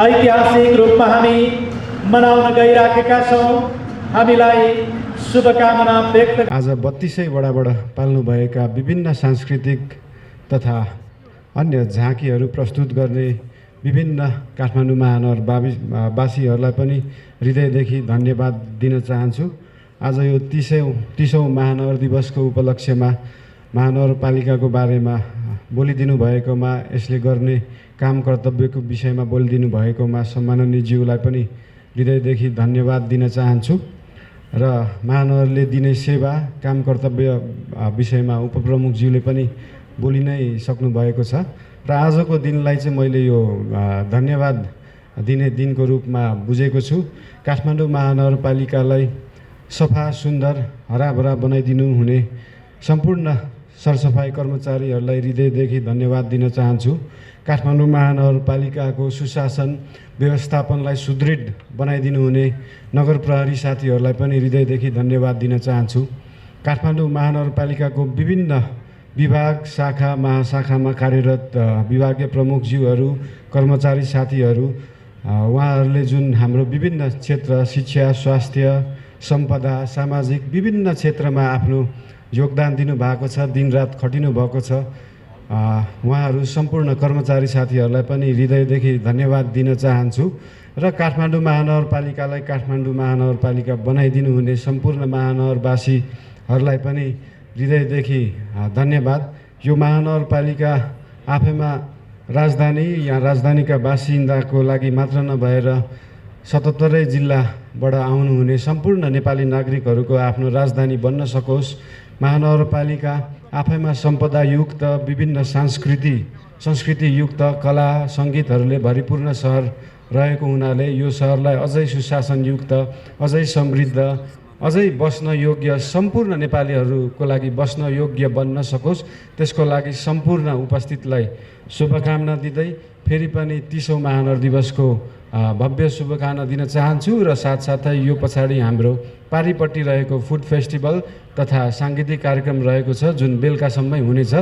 ऐतिहासिक रूपमा हामी मनाउन गइराखेका छौं। हामीलाई शुभकामना व्यक्त। आज 32 वडाबाट पाल्नुभएका विभिन्न सांस्कृतिक तथा अन्य झाँकीहरू प्रस्तुत गर्ने विभिन्न काठमाडौँ महानगरवासीहरूलाई पनि हृदयदेखि धन्यवाद दिन चाहन्छु। आज यो 30औं महानगर दिवसको उपलक्ष्यमा महानगरपालिकाको बारेमा बोलिदिनु भएकोमा, यसले गर्ने काम कर्तव्यको विषयमा बोलिदिनु भएकोमा सम्माननीय ज्यूलाई पनि हृदयदेखि धन्यवाद दिन चाहन्छु। र महानगरले दिने सेवा काम कर्तव्य विषयमा उपप्रमुख ज्यूले पनि बोलि नै सक्नु भएको छ। र आजको दिनलाई चाहिँ मैले यो धन्यवाद दिने दिनको रूपमा बुझेको छु। काठमाडौँ महानगरपालिकालाई सफा, सुन्दर, हराभरा बनाइदिनु हुने सम्पूर्ण सरसफाई कर्मचारीहरूलाई हृदयदेखि धन्यवाद दिन चाहन्छु। काठमाडौँ महानगरपालिकाको सुशासन व्यवस्थापनलाई सुदृढ बनाइदिनु हुने नगर प्रहरी साथीहरूलाई पनि हृदयदेखि धन्यवाद दिन चाहन्छु। काठमाडौँ महानगरपालिकाको विभिन्न विभाग, शाखा, महाशाखामा कार्यरत विभागीय प्रमुखज्यूहरू, कर्मचारी साथीहरू, उहाँहरूले जुन हाम्रो विभिन्न क्षेत्र शिक्षा, स्वास्थ्य, सम्पदा, सामाजिक विभिन्न क्षेत्रमा आफ्नो योगदान दिनुभएको छ, दिनरात खटिनु भएको छ, उहाँहरू सम्पूर्ण कर्मचारी साथीहरूलाई पनि हृदयदेखि धन्यवाद दिन चाहन्छु। र काठमाडौँ महानगरपालिकालाई काठमाडौँ महानगरपालिका बनाइदिनु हुने सम्पूर्ण महानगरवासीहरूलाई पनि हृदयदेखि धन्यवाद। यो महानगरपालिका आफैमा राजधानी या राजधानीका बासिन्दाको लागि मात्र नभएर 77 जिल्लाबाट आउनुहुने सम्पूर्ण नेपाली नागरिकहरूको आफ्नो राजधानी बन्न सकोस्। महानगरपालिका आफैमा सम्पदायुक्त, विभिन्न संस्कृतियुक्त, कला सङ्गीतहरूले भरिपूर्ण सहर रहेको हुनाले यो सहरलाई अझै सुशासनयुक्त, अझै समृद्ध, अझै बस्न योग्य, सम्पूर्ण नेपालीहरूको लागि बस्न योग्य बन्न सकोस्। त्यसको लागि सम्पूर्ण उपस्थितलाई शुभकामना दिँदै फेरि पनि 30औं महानगर दिवसको भव्य शुभकामना दिन चाहन्छु। र साथसाथै यो पछाडि हाम्रो पारिपट्टि रहेको फुड फेस्टिभल तथा साङ्गीतिक कार्यक्रम रहेको छ जुन बेलुकासम्मै हुनेछ,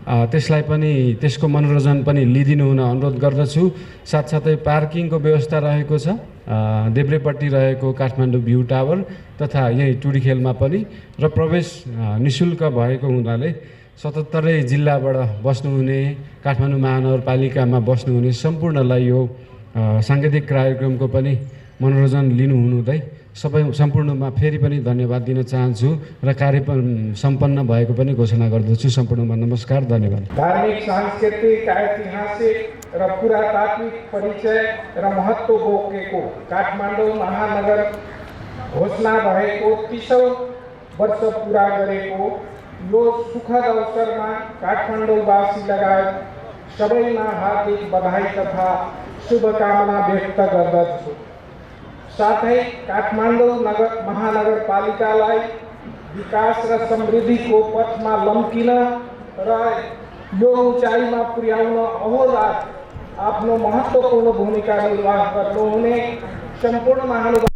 त्यसलाई पनि त्यसको मनोरञ्जन पनि लिदिनु हुन अनुरोध गर्दछु। साथसाथै पार्किङको व्यवस्था रहेको छ देब्रेपट्टि रहेको काठमाडौँ भ्यू टावर तथा यही टुडीखेलमा पनि, र प्रवेश निशुल्क भएको हुनाले 77 जिल्लाबाट बस्नुहुने, काठमाडौँ महानगरपालिकामा बस्नुहुने सम्पूर्णलाई यो साङ्गीतिक कार्यक्रमको पनि मनोरञ्जन लिनुहुँदै सम्पूर्णमा फेरि पनि धन्यवाद दिन चाहन्छु र कार्य सम्पन्न भएको पनि घोषणा गर्दछु। सम्पूर्णमा नमस्कार, धन्यवाद। धार्मिक, सांस्कृतिक, ऐतिहासिक र पुरातात्विक परिचय र महत्त्व बोकेको काठमाडौँ महानगर घोषणा भएको 30औं वर्ष पुरा गरेको यो सुखद अवसरमा काठमाडौँवासी लगायत सबैमा हार्दिक बधाई तथा शुभकामना व्यक्त गर्दछु। साथै काठमाडौँ महानगरपालिकालाई विकास र समृद्धिको पथमा लम्किन र यो उचाइमा पुर्याउन अहोरात आफ्नो महत्त्वपूर्ण भूमिका निर्वाह गर्नुहुने सम्पूर्ण महानुभाव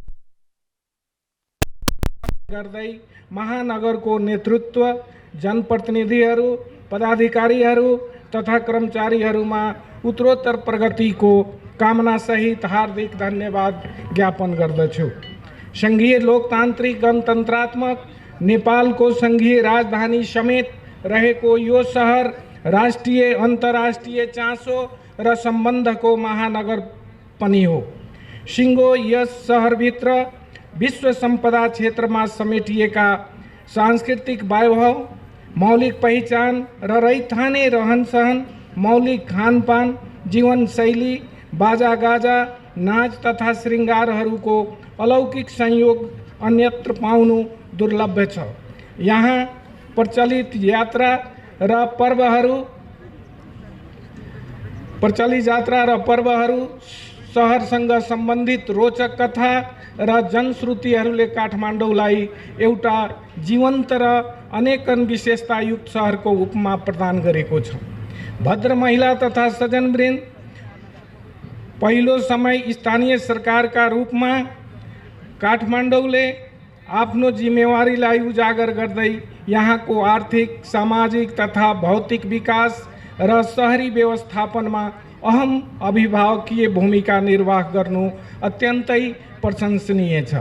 गर्दै महानगरको नेतृत्व, जनप्रतिनिधिहरू, पदाधिकारीहरू तथा कर्मचारीहरूमा उत्तरोत्तर प्रगतिको कामना सहित हार्दिक धन्यवाद ज्ञापन गर्दछु। संघीय लोकतान्त्रिक गणतन्त्रात्मक नेपालको संघीय राजधानी समेत रहेको यो सहर राष्ट्रिय अन्तर्राष्ट्रिय चासो र सम्बन्धको महानगर पनि हो। सिङ्गो यस सहरभित्र विश्व सम्पदा क्षेत्रमा समेटिएका सांस्कृतिक वैभव, मौलिक पहिचान र रैथाने रहनसहन, मौलिक खानपान, जीवनशैली, बाजागाजा, नाच तथा श्रृङ्गारहरूको अलौकिक संयोग अन्यत्र पाउनु दुर्लभ छ। यहाँ प्रचलित यात्रा र पर्वहरू, सहरसँग सम्बन्धित रोचक कथा र जनश्रुतिहरूले काठमाडौँलाई एउटा जीवन्त र अनेकन विशेषतायुक्त सहरको उपमा प्रदान गरेको छ। भद्र महिला तथा सज्जनवृन्द, पहिलो समय स्थानीय सरकारका रूपमा काठमाडौँले आफ्नो जिम्मेवारीलाई उजागर गर्दै यहाँको आर्थिक, सामाजिक तथा भौतिक विकास र शहरी व्यवस्थापनमा अहम अभिभावकीय भूमिका निर्वाह गर्नु अत्यन्तै प्रशंसनीय छ।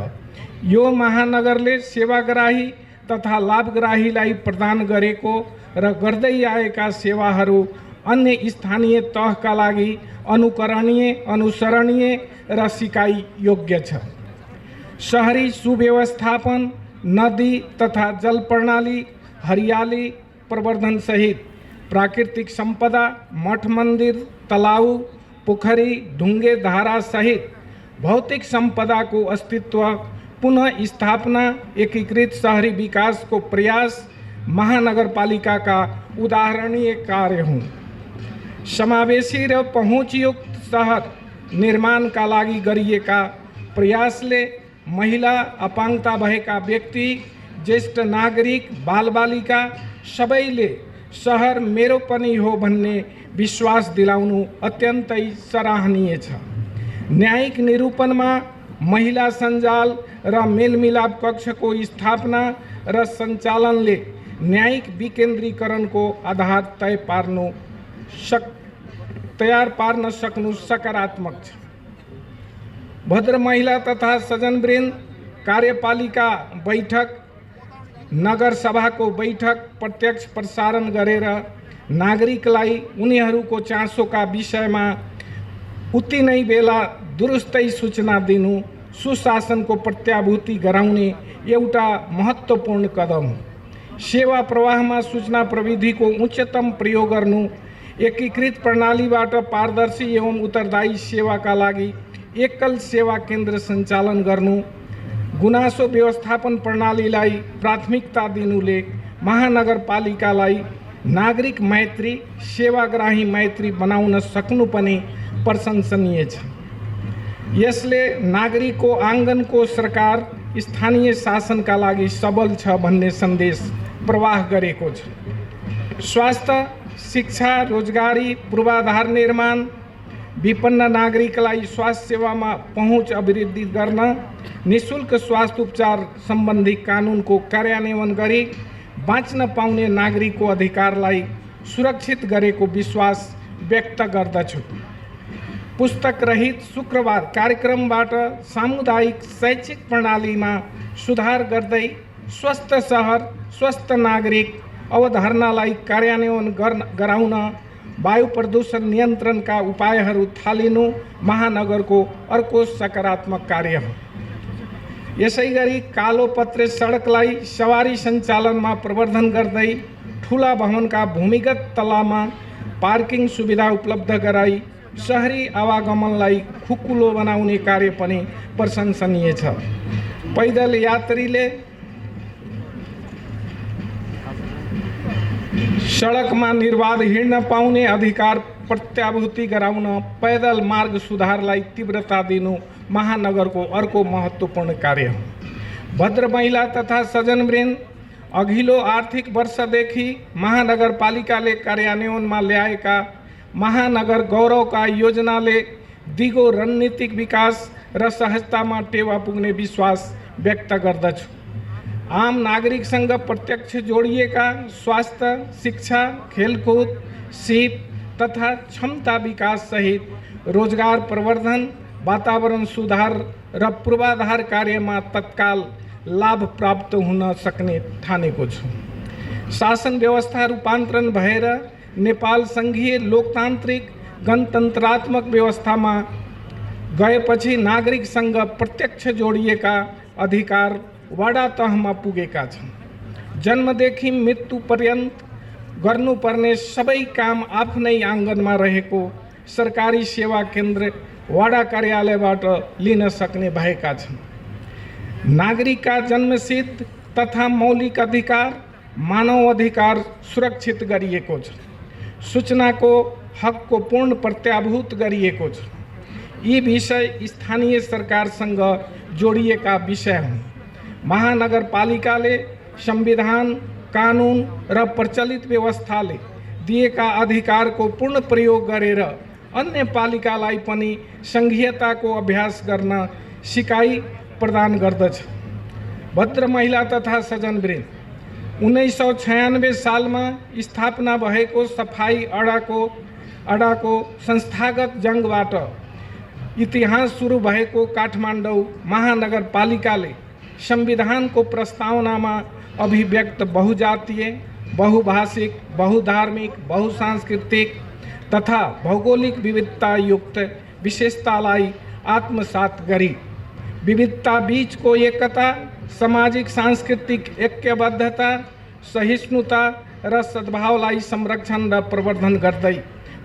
यो महानगरले सेवाग्राही तथा लाभग्राहीलाई प्रदान गरेको र गर्दै आएका सेवाहरू अन्य स्थानीय तहका लागि अनुकरणीय, अनुसरणीय र सिकाइ योग्य छ। शहरी सुव्यवस्थापन, नदी तथा जल प्रणाली, हरियाली प्रवर्धन सहित प्राकृतिक सम्पदा, मठ मन्दिर, तलाउ, पोखरी, ढुङ्गे धारा सहित भौतिक सम्पदाको अस्तित्व पुनः स्थापना, एकीकृत शहरी विकासको प्रयास महानगरपालिकाका उदाहरणीय कार्य हुन्। समावेशी र पहुँचयुक्त सहर निर्माणका लागि गरिएका प्रयासले महिला, अपाङ्गता भएका व्यक्ति, ज्येष्ठ नागरिक, बालबालिका सबैले सहर मेरो पनि हो भन्ने विश्वास दिलाउनु अत्यन्तै सराहनीय छ। न्यायिक निरूपणमा महिला सञ्जाल र मेलमिलाप कक्षको स्थापना र सञ्चालनले न्यायिक विकेन्द्रीकरणको आधार तयार पार्न सक्नु सकारात्मक छ। भद्र महिला तथा सज्जनवृन्द, कार्यपालिका बैठक, नगरसभाको बैठक प्रत्यक्ष प्रसारण गरेर नागरिकलाई उनीहरूको चासोका विषयमा उति नै बेला दुरुस्तै सूचना दिनु सुशासनको प्रत्याभूति गराउने एउटा महत्त्वपूर्ण कदम हो। सेवा प्रवाहमा सूचना प्रविधिको उच्चतम प्रयोग गर्नु, एकीकृत प्रणालीबाट पारदर्शी एवं उत्तरदायी सेवाका लागि एकल सेवा केन्द्र सञ्चालन गर्नु, गुनासो व्यवस्थापन प्रणालीलाई प्राथमिकता दिनुले महानगरपालिकालाई नागरिक मैत्री, सेवाग्राही मैत्री बनाउन सक्नु पनि प्रशंसनीय छ। यसले नागरिकको आँगनको सरकार स्थानीय शासनका लागि सबल छ भन्ने सन्देश प्रवाह गरेको छ। स्वास्थ्य, शिक्षा, रोजगारी, पूर्वाधार निर्माण, विपन्न नागरिकलाई स्वास्थ्य सेवामा पहुँच अभिवृद्धि गर्न निःशुल्क स्वास्थ्य उपचार सम्बन्धी कानुनको कार्यान्वयन गरी बाँच्न पाउने नागरिकको अधिकारलाई सुरक्षित गरेको विश्वास व्यक्त गर्दछु। पुस्तक रहित शुक्रबार कार्यक्रमबाट सामुदायिक शैक्षिक प्रणालीमा सुधार गर्दै स्वस्थ सहर, स्वस्थ नागरिक अवधारणालाई कार्यान्वयन गराउन वायु प्रदूषण नियन्त्रणका उपायहरू थालिनु महानगरको अर्को सकारात्मक कार्य हो। यसैगरी कालोपत्रे सडकलाई सवारी सञ्चालनमा प्रवर्धन गर्दै ठुला भवनका भूमिगत तलामा पार्किङ सुविधा उपलब्ध गराई शहरी आवागमनलाई खुकुलो बनाउने कार्य पनि प्रशंसनीय छ। पैदल यात्रीले सडकमा निर्बाध हिँड्न पाउने अधिकार प्रत्याभूति गराउन पैदल मार्ग सुधारलाई तीव्रता दिनु महानगरको अर्को महत्त्वपूर्ण कार्य हो। भद्र महिला तथा सजनवृन्द अघिल्लो आर्थिक वर्षदेखि महानगरपालिकाले कार्यान्वयनमा ल्याएका महानगर गौरवका योजनाले दिगो रणनीतिक विकास र सहजतामा टेवा पुग्ने विश्वास व्यक्त गर्दछु। आम नागरिकसँग प्रत्यक्ष जोडिएका स्वास्थ्य, शिक्षा, खेलकुद, सिप तथा क्षमता विकास सहित रोजगार प्रवर्धन, वातावरण सुधार र पूर्वाधार कार्यमा तत्काल लाभ प्राप्त हुन सक्ने ठानेको छु। शासन व्यवस्था रूपान्तरण भएर नेपाल सङ्घीय लोकतान्त्रिक गणतन्त्रात्मक व्यवस्थामा गएपछि नागरिकसँग प्रत्यक्ष जोडिएका अधिकार वडा तहमा पुगेका छन्। जन्मदेखि मृत्यु पर्यन्त गर्नुपर्ने सबै काम आफ्नै आँगनमा रहेको सरकारी सेवा केन्द्र वडा कार्यालयबाट लिन सक्ने भएका छन्। नागरिकका जन्मसिद्ध तथा मौलिक अधिकार, मानव अधिकार सुरक्षित गरिएको छ। सूचनाको हकको पूर्ण प्रत्याभूत गरिएको छ। यी विषय स्थानीय सरकारसँग जोडिएका विषय हुन्। महानगरपालिकाले संविधान, कानुन र प्रचलित व्यवस्थाले दिएका अधिकारको पूर्ण प्रयोग गरेर अन्य पालिकालाई पनि सङ्घीयताको अभ्यास गर्न सिकाइ प्रदान गर्दछ। भद्र महिला तथा सजनवृन्द, 1996 सालमा स्थापना भएको सफाई अड्डाको संस्थागत जङ्गबाट इतिहास सुरु भएको काठमाडौँ महानगरपालिकाले संविधानको प्रस्तावनामा अभिव्यक्त बहुजातीय, बहुभाषिक, बहुधार्मिक, बहुसांस्कृतिक तथा भौगोलिक विविधतायुक्त विशेषतालाई आत्मसात गरी विविधता बीचको एकता, सामाजिक सांस्कृतिक ऐक्यबद्धता, सहिष्णुता र सद्भावलाई संरक्षण र प्रवर्धन गर्दै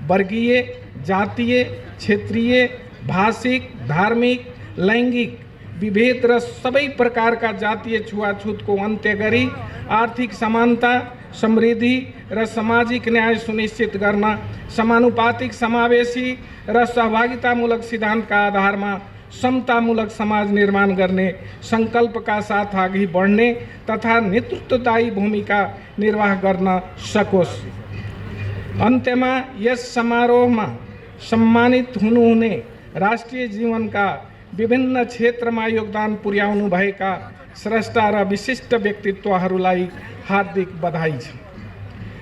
वर्गीय, जातीय, क्षेत्रीय, भाषिक, धार्मिक, लैङ्गिक विभेद र सबै प्रकारका जातीय छुवाछुतको अन्त्य गरी आर्थिक समानता, समृद्धि र सामाजिक न्याय सुनिश्चित गर्न समानुपातिक, समावेशी र सहभागितामूलक सिद्धान्तका आधारमा समतामूलक समाज निर्माण गर्ने सङ्कल्पका साथ अघि बढ्ने तथा नेतृत्वदायी भूमिका निर्वाह गर्न सकोस्। अन्त्यमा यस समारोहमा सम्मानित हुनुहुने राष्ट्रिय जीवनका विभिन्न क्षेत्रमा योगदान पुर्याउनु भएका स्रष्टा र विशिष्ट व्यक्तित्वहरूलाई हार्दिक बधाई छ।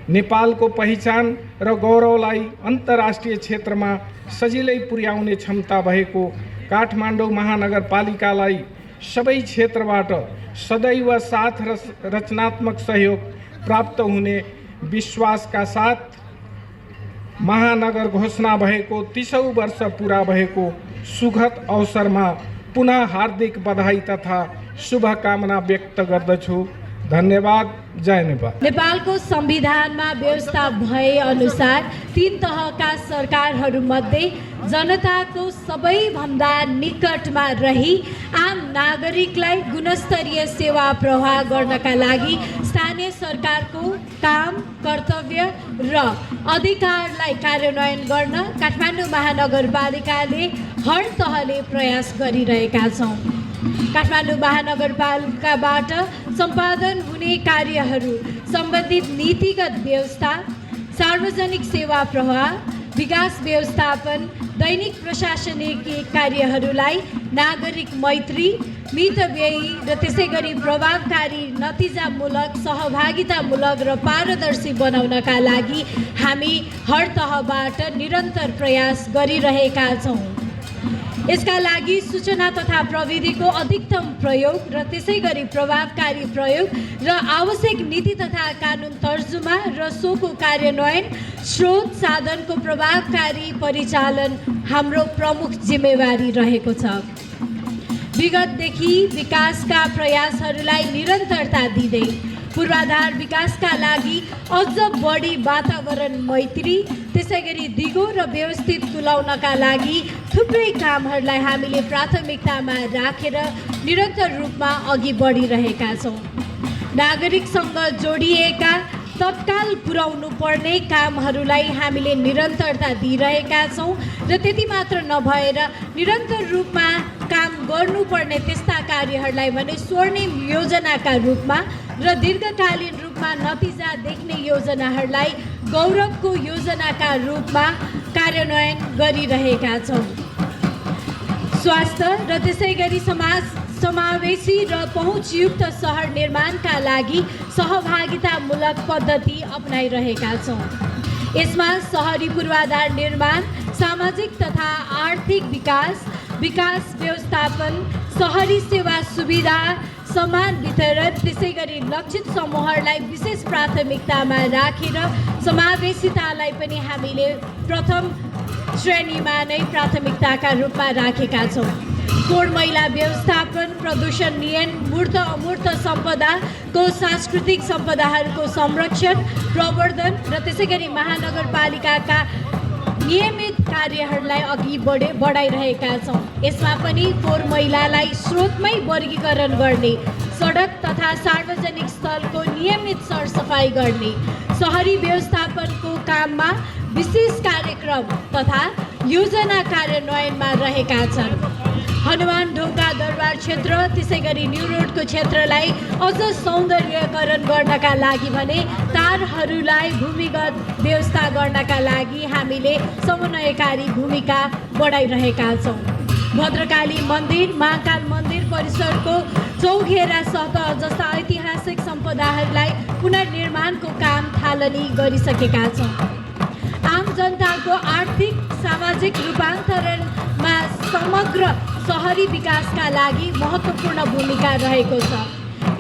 नेपालको पहिचान र गौरवलाई अन्तर्राष्ट्रिय क्षेत्रमा सजिलै पुर्याउने क्षमता भएको काठमाडौँ महानगरपालिकालाई सबै क्षेत्रबाट सदैव साथ र रचनात्मक सहयोग प्राप्त हुने विश्वासका साथ महानगर घोषणा भएको 30औं वर्ष पुरा भएको सुखद अवसरमा पुनः हार्दिक बधाई तथा शुभकामना व्यक्त गर्दछु। धन्यवाद। जय नेपाल। नेपालको संविधानमा व्यवस्था भए अनुसार 3 तहका सरकारहरूमध्ये जनताको सबैभन्दा निकटमा रही आम नागरिकलाई गुणस्तरीय सेवा प्रवाह गर्नका लागि स्थानीय सरकारको काम, कर्तव्य र अधिकारलाई कार्यान्वयन गर्न काठमाडौँ महानगरपालिकाले हर तहले प्रयास गरिरहेका छौँ। काठमाडौँ महानगरपालिकाबाट सम्पादन हुने कार्यहरू सम्बन्धित नीतिगत व्यवस्था, सार्वजनिक सेवा प्रवाह, विकास व्यवस्थापन, दैनिक प्रशासनिक कार्यहरूलाई नागरिक मैत्री, मितव्ययी र त्यसै गरी प्रभावकारी, नतिजामूलक, सहभागितामूलक र पारदर्शी बनाउनका लागि हामी हर तहबाट निरन्तर प्रयास गरिरहेका छौँ। यसका लागि सूचना तथा प्रविधिको अधिकतम प्रयोग र त्यसै गरी प्रभावकारी प्रयोग र आवश्यक नीति तथा कानुन तर्जुमा र सोको कार्यान्वयन, स्रोत साधनको प्रभावकारी परिचालन हाम्रो प्रमुख जिम्मेवारी रहेको छ। विगतदेखि विकासका प्रयासहरूलाई निरन्तरता दिँदै पूर्वाधार विकासका लागि अझ बढी वातावरण मैत्री, त्यसैगरी दिगो र व्यवस्थित तुल्याउनका लागि थुप्रै कामहरूलाई हामीले प्राथमिकतामा राखेर निरन्तर रूपमा अघि बढिरहेका छौँ। नागरिकसँग जोडिएका तत्काल पुर्याउनु पर्ने कामहरूलाई हामीले निरन्तरता दिइरहेका छौँ र त्यति मात्र नभएर निरन्तर रूपमा काम गर्नुपर्ने त्यस्ता कार्यहरूलाई भने स्वर्णिम योजनाका रूपमा र दीर्घकालीन रूपमा नतिजा देख्ने योजनाहरूलाई गौरवको योजनाका रूपमा कार्यान्वयन गरिरहेका छौँ। स्वास्थ्य र त्यसैगरी समावेशी र पहुँचयुक्त सहर निर्माणका लागि सहभागितामूलक पद्धति अपनाइरहेका छौँ। यसमा सहरी पूर्वाधार निर्माण, सामाजिक तथा आर्थिक विकास व्यवस्थापन, सहरी सेवा सुविधा, समान वितरण, त्यसैगरी लक्षित समूहहरूलाई विशेष प्राथमिकतामा राखेर समावेशितालाई पनि हामीले प्रथम श्रेणीमा नै प्राथमिकताका रूपमा राखेका छौँ। फोहोर मैला व्यवस्थापन, प्रदूषण नियन्त्रण, मूर्त अमूर्त सम्पदाको सांस्कृतिक सम्पदाहरूको संरक्षण, प्रवर्धन र त्यसैगरी महानगरपालिकाका नियमित कार्यहरूलाई अघि बढाइरहेका छौँ। यसमा पनि फोहोर मैलालाई स्रोतमै वर्गीकरण गर्ने, सडक तथा सार्वजनिक स्थलको नियमित सरसफाइ गर्ने, सहरी व्यवस्थापनको काममा विशेष कार्यक्रम तथा योजना कार्यान्वयनमा रहेका छन्। हनुमान ढोका दरबार क्षेत्र, त्यसैगरी न्यू रोडको क्षेत्रलाई अझ सौन्दर्यकरण गर्नका लागि भने तारहरूलाई भूमिगत व्यवस्था गर्नका लागि हामीले समन्वयकारी भूमिका बढाइरहेका छौँ। भद्रकाली मन्दिर, महाकाल मन्दिर परिसरको चौघेरा सतह जस्ता ऐतिहासिक सम्पदाहरूलाई पुनर्निर्माणको काम थालनी गरिसकेका छौँ। आम जनताको आर्थिक सामाजिक रूपान्तरणमा समग्र सहरी विकासका लागि महत्त्वपूर्ण भूमिका रहेको छ।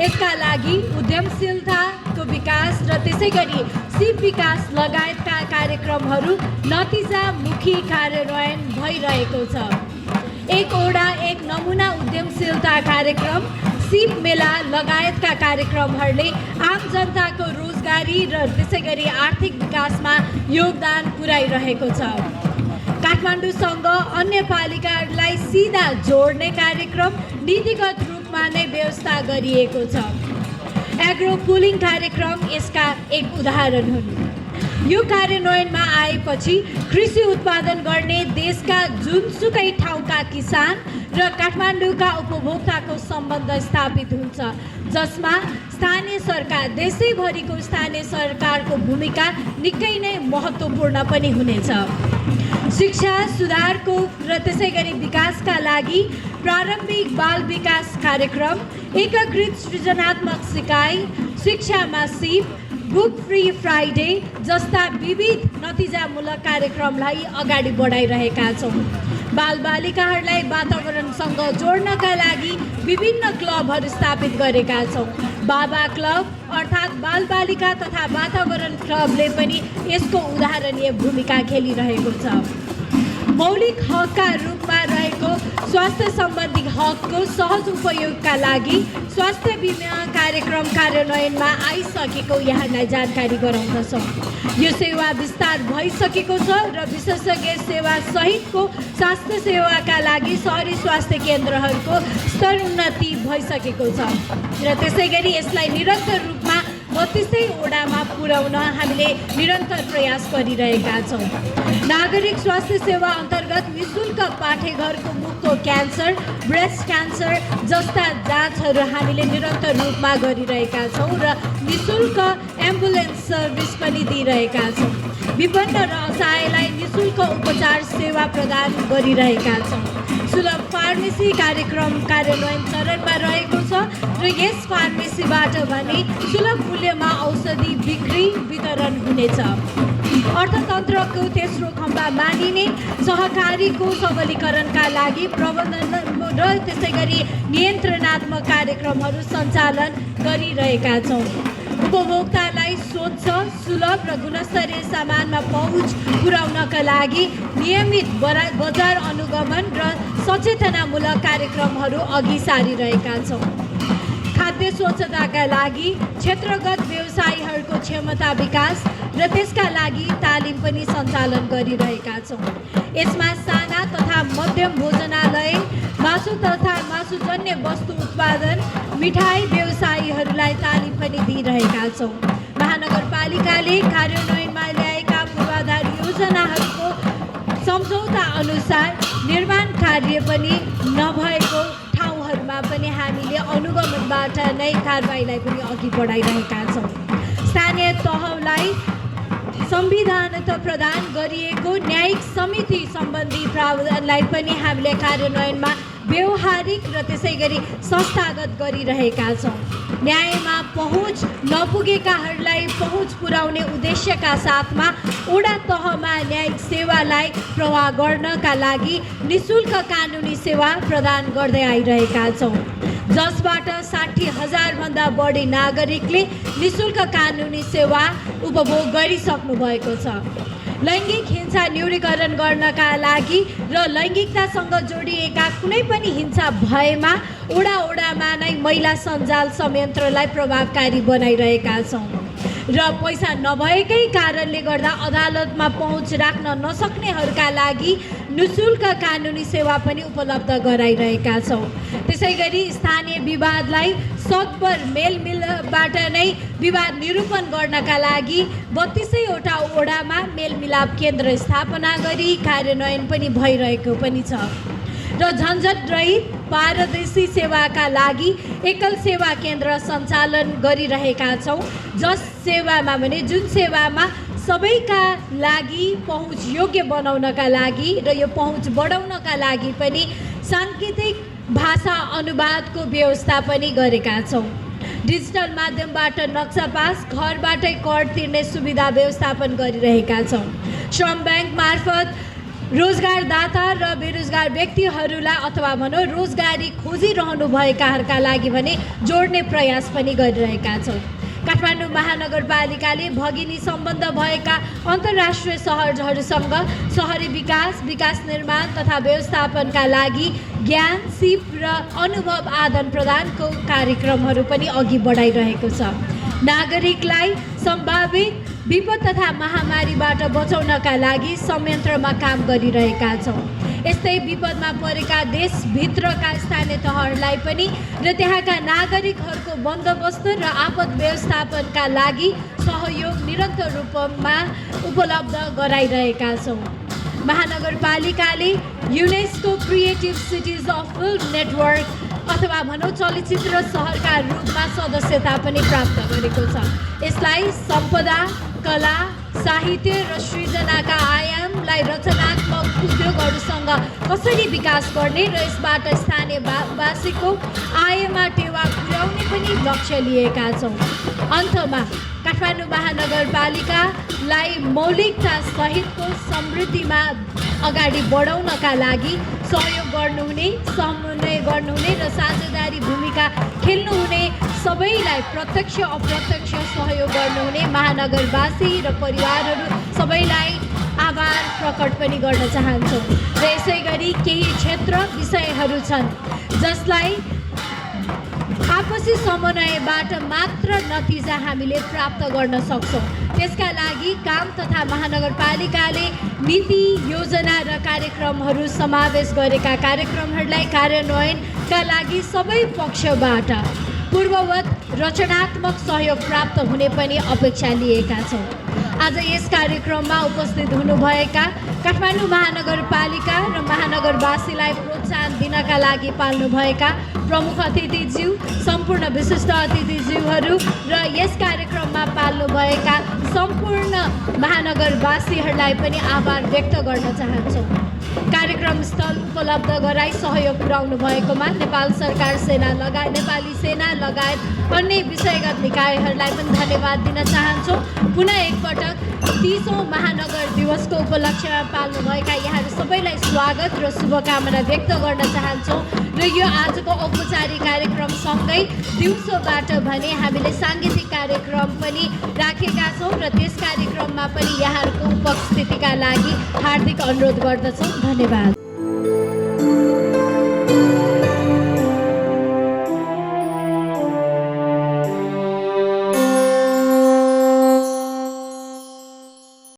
यसका लागि उद्यमशीलताको विकास र त्यसैगरी सिप विकास लगायतका कार्यक्रमहरू नतिजामुखी कार्यान्वयन भइरहेको छ। एक नमुना उद्यमशीलता कार्यक्रम, सिप मेला लगायतका कार्यक्रमहरूले आम जनताको रोजगारी र त्यसैगरी आर्थिक विकासमा योगदान पुर्याइरहेको छ। काठमाडौँसँग अन्य पालिकाहरूलाई सिधा जोड्ने कार्यक्रम नीतिगत रूपमा नै व्यवस्था गरिएको छ। एग्रो पुलिङ कार्यक्रम यसका एक उदाहरण हुन्। यो कार्यान्वयनमा आएपछि कृषि उत्पादन गर्ने देशका जुनसुकै ठाउँका किसान र काठमाडौँका उपभोक्ताको सम्बन्ध स्थापित हुन्छ, जसमा स्थानीय सरकार, देशैभरिको स्थानीय सरकारको भूमिका निकै नै महत्त्वपूर्ण पनि हुनेछ। शिक्षा सुधारको र त्यसैगरी विकासका लागि प्रारम्भिक बाल विकास कार्यक्रम, एकीकृत सृजनात्मक सिकाइ, शिक्षामा सिप, बुक फ्री फ्राइडे जस्ता विविध नतिजामूलक कार्यक्रमलाई अगाडि बढाइरहेका छौँ। बालबालिकाहरूलाई वातावरणसँग जोड्नका लागि विभिन्न क्लबहरू स्थापित गरेका छौँ। बाबा क्लब अर्थात् बालबालिका तथा वातावरण क्लबले पनि यसको उदाहरणीय भूमिका खेलिरहेको छ। मौलिक हकका रूपमा रहेको स्वास्थ्य सम्बन्धी हकको सहज उपयोगका लागि स्वास्थ्य बिमा कार्यक्रम कार्यान्वयनमा आइसकेको यहाँलाई जानकारी गराउँदछौँ। यो सेवा विस्तार भइसकेको छ र विशेषज्ञ सेवा सहितको स्वास्थ्य सेवाका लागि सहरी स्वास्थ्य केन्द्रहरूको स्तर उन्नति भइसकेको छ र त्यसैगरी यसलाई निरन्तर रूपमा 32 वडामा पुर्याउन हामीले निरन्तर प्रयास गरिरहेका छौँ। नागरिक स्वास्थ्य सेवा अन्तर्गत निःशुल्क पाठेघरको मुखको क्यान्सर, ब्रेस्ट क्यान्सर जस्ता जाँचहरू हामीले निरन्तर रूपमा गरिरहेका छौँ र निःशुल्क एम्बुलेन्स सर्भिस पनि दिइरहेका छौँ। विपन्न र असहायलाई निःशुल्क उपचार सेवा प्रदान गरिरहेका छौँ। सुलभ फार्मेसी कार्यक्रम कार्यान्वयन चरणमा रहेको छ र यस फार्मेसीबाट भने सुलभ मूल्यमा औषधि बिक्री वितरण हुनेछ। अर्थतन्त्रको तेस्रो खम्बा मानिने सहकारीको सबलीकरणका लागि प्रबन्धन र त्यसैगरी नियन्त्रणात्मक कार्यक्रमहरू सञ्चालन गरिरहेका छौँ। उपभोक्तालाई स्वच्छ, सुलभ र गुणस्तरीय सामानमा पहुँच पुर्याउनका लागि नियमित बजार अनुगमन र सचेतनामूलक कार्यक्रमहरू अघि सारिरहेका छौँ। खाद्य स्वच्छताका लागि क्षेत्रगत व्यवसायीहरूको क्षमता विकास र त्यसका लागि तालिम पनि सञ्चालन गरिरहेका छौँ। यसमा साना तथा मध्यम भोजनालय, मासु तथा मासुजन्य वस्तु उत्पादन, मिठाई व्यवसायीहरूलाई तालिम पनि दिइरहेका छौँ। महानगरपालिकाले कार्यान्वयनमा ल्याएका पूर्वाधार योजनाहरूको सम्झौता अनुसार निर्माण कार्य पनि नभएको ठाउँहरूमा पनि हामीले अनुगमनबाट नै कारबाहीलाई पनि अघि बढाइरहेका छौँ। स्थानीय तहलाई संविधानत प्रदान गरिएको न्यायिक समिति सम्बन्धी प्रावधानलाई पनि हामीले कार्यान्वयनमा व्यवहारिक र त्यसै गरी संस्थागत गरिरहेका छौँ। न्यायमा पहुँच नपुगेकाहरूलाई पहुँच पुर्याउने उद्देश्यका साथमा वडा तहमा न्यायिक सेवालाई प्रवाह गर्नका लागि निःशुल्क कानुनी सेवा प्रदान गर्दै आइरहेका छौँ, जसबाट 60,000 भन्दा बढी नागरिकले निःशुल्क कानुनी सेवा उपभोग गरिसक्नु भएको छ। लैङ्गिक हिंसा न्यूनीकरण गर्नका लागि र लैङ्गिकतासँग जोडिएका कुनै पनि हिंसा भएमा वडामा नै महिला सञ्जाल संयन्त्रलाई प्रभावकारी बनाइरहेका छौँ र पैसा नभएकै कारणले गर्दा अदालतमा पहुँच राख्न नसक्नेहरूका लागि निःशुल्क कानुनी सेवा पनि उपलब्ध गराइरहेका छौँ। त्यसै गरी स्थानीय विवादलाई सदबर मेलमिलापबाट नै विवाद निरूपण गर्नका लागि 32वटा वडामा मेलमिलाप केन्द्र स्थापना गरी कार्यान्वयन पनि भइरहेको पनि छ र झन्झट-रहित पारदर्शी सेवाका लागि एकल सेवा केन्द्र सञ्चालन गरिरहेका छौँ, जुन सेवामा सबैका लागि पहुँच योग्य बनाउनका लागि र यो पहुँच बढाउनका लागि पनि साङ्केतिक भाषा अनुवादको व्यवस्था पनि गरेका छौँ। डिजिटल माध्यमबाट नक्सा पास, घरबाटै कर तिर्ने सुविधा व्यवस्थापन गरिरहेका छौँ। श्रम ब्याङ्क मार्फत रोजगारदाता र बेरोजगार व्यक्तिहरूलाई अथवा भनौँ रोजगारी खोजिरहनुभएकाहरूका लागि भने जोड्ने प्रयास पनि गरिरहेका छौँ। काठमाडौँ महानगरपालिकाले भगिनी सम्बन्ध भएका अन्तर्राष्ट्रिय सहरहरूसँग सहरी विकास निर्माण तथा व्यवस्थापनका लागि ज्ञान, सिप र अनुभव आदान प्रदानको कार्यक्रमहरू पनि अघि बढाइरहेको छ। नागरिकलाई सम्भावित विपद तथा महामारीबाट बचाउनका लागि संयन्त्रमा काम गरिरहेका छौँ। यस्तै विपदमा परेका देशभित्रका स्थानीय तहहरूलाई पनि र त्यहाँका नागरिकहरूको बन्दोबस्त र आपद व्यवस्थापनका लागि सहयोग निरन्तर रूपमा उपलब्ध गराइरहेका छौँ। महानगरपालिकाले UNESCO creative cities of film network अथवा भनौँ चलचित्र सहरका रूपमा सदस्यता पनि प्राप्त गरेको छ। यसलाई सम्पदा, कला, साहित्य र सृजनाका आयामलाई रचनात्मक उद्योगहरूसँग कसरी विकास गर्ने र यसबाट स्थानीयवासीको आयमा टेवा पुर्याउने पनि लक्ष्य लिएका छौँ। अन्तमा काठमाडौँ महानगरपालिकालाई मौलिकता सहितको समृद्धिमा अगाडि बढाउनका लागि सहयोग गर्नुहुने, समन्वय गर्नुहुने र साझेदारी भूमिका खेल्नुहुने सबैलाई प्रत्यक्ष अप्रत्यक्ष सहयोग गर्नुहुने महानगरवासी र परिवारहरू सबैलाई आभार प्रकट पनि गर्न चाहन्छौँ। र यसै गरी केही क्षेत्र विषयहरू छन् जसलाई आपसी समन्वयबाट मात्र नतिजा हामीले प्राप्त गर्न सक्छौँ। त्यसका लागि काम तथा महानगरपालिकाले नीति, योजना र कार्यक्रमहरू समावेश गरेका कार्यक्रमहरूलाई कार्यान्वयनका लागि सबै पक्षबाट पूर्ववत रचनात्मक सहयोग प्राप्त हुने पनि अपेक्षा लिएका छौँ। आज यस कार्यक्रममा उपस्थित हुनुभएका काठमाडौँ महानगरपालिका र महानगरवासीलाई प्रोत्साहन दिनका लागि पाल्नुभएका प्रमुख अतिथिज्यू, सम्पूर्ण विशिष्ट अतिथिज्यूहरू र यस कार्यक्रममा पाल्नुभएका सम्पूर्ण महानगरवासीहरूलाई पनि आभार व्यक्त गर्न चाहन्छौँ। कार्यक्रम स्थल उपलब्ध गराई सहयोग पुर्याउनु भएकोमा नेपाल सरकार नेपाली सेना लगायत अन्य विषयगत निकायहरूलाई पनि धन्यवाद दिन चाहन्छौँ। पुनः एकपटक 30औं महानगर दिवसको उपलक्ष्यमा पाल्नुभएका यहाँहरू सबैलाई स्वागत र शुभकामना व्यक्त गर्न चाहन्छौँ। र यो आजको औपचारिक कार्यक्रमसँगै दिउँसोबाट भने हामीले साङ्गीतिक कार्यक्रम पनि राखेका छौँ र त्यस कार्यक्रममा पनि यहाँहरूको उपस्थितिका लागि हार्दिक अनुरोध गर्दछौँ। धन्यवाद।